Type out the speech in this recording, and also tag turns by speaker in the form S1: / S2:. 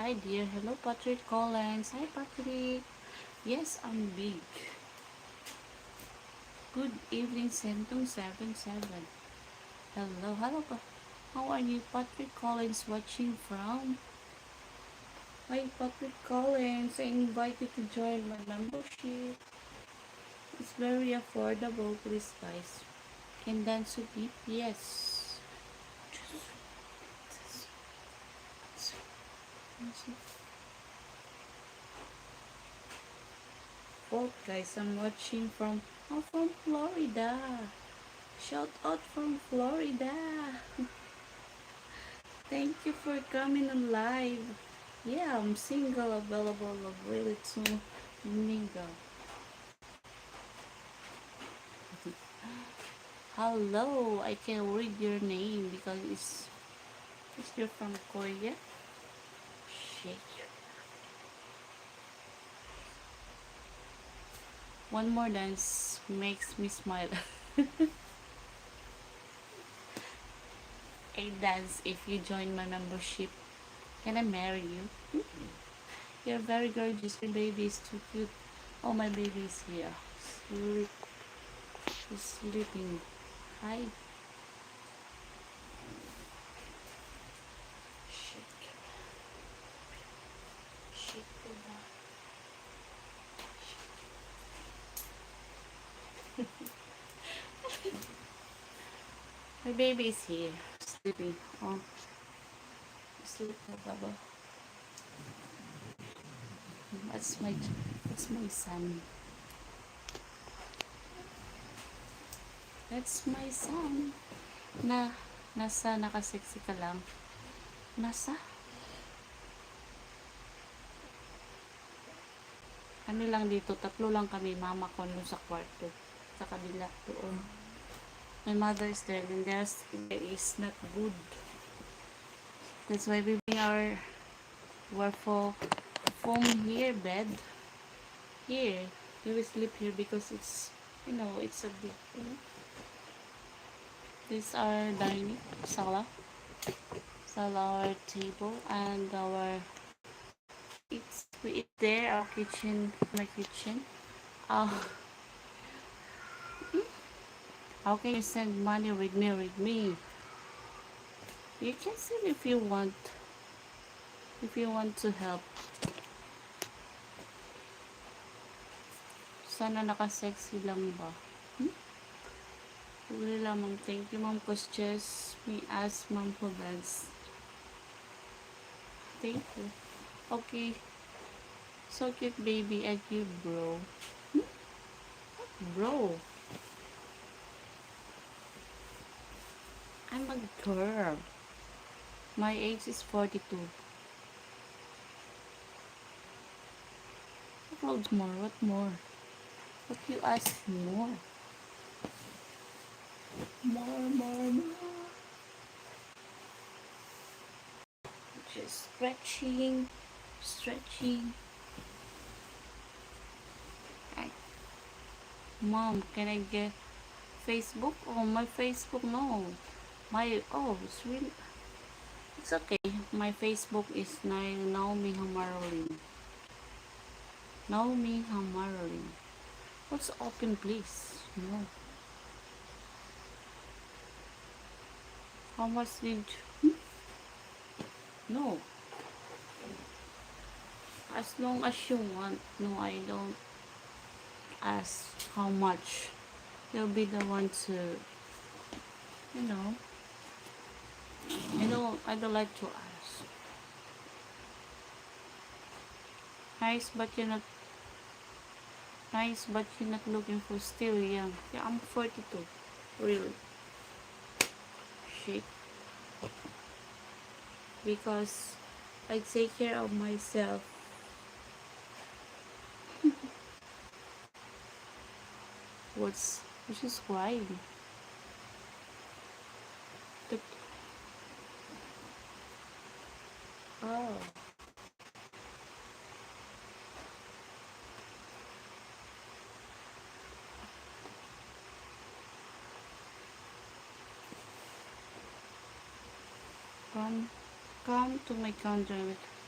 S1: Hi dear. Hello Patrick Collins. Hi Patrick. Yes, I'm big. Good evening, Centum 77. Hello, hello. How are you, Patrick Collins, watching from? Hi, Patrick Collins. I invite you to join my membership. It's very affordable, please, guys. Can dance with me? Yes. Oh, guys, I'm watching from Florida. Shout out from Florida. Thank you for coming on live. Yeah, I'm single, available, really to mingle. Hello, I can read your name because it's you're from Korea. Shake. One more dance makes me smile. A dance if you join my membership. Can I marry you? You're very gorgeous. Your baby is too cute. Oh, my baby is here. Sleep. She's sleeping. Hi. Shake. Shake the back. My baby is here. Sleeping. Oh, sleep, Baba. That's my son. That's my son. Nasa nakasexy ka lang. Nasa ano lang dito, tatlo lang kami, mama ko nun sa kwarto. Sa kabila doon. My mother is there, and there is not good. That's why we bring our for foam here, bed. Here. We will sleep here because it's, it's a big, This our dining, sala. Our table, and we eat there, our kitchen, my kitchen. How can you send money with me? You can send if you want to help. Sana nakasexy lang ba? Uli lamang. Thank you, Ma'am Cosches. Me as Ma'am Provence. Thank you. Okay. So cute, baby. And you, bro. Bro. I'm a girl. My age is 42. What more? What more? What you ask more? More. Just stretching. Ay. Mom, can I get Facebook? Oh, my Facebook, no. It's really, it's okay. My Facebook is Naomi Hamarolin. Naomi Hamarolin. What's open, please? No. How much did No. As long as you want. No, I don't ask how much. You'll be the one to, you know. I don't like to ask. Nice, but you're not looking for still young. Yeah, I'm 42. Really. Shit. Because I take care of myself. Which is crying? Oh. Come to my country.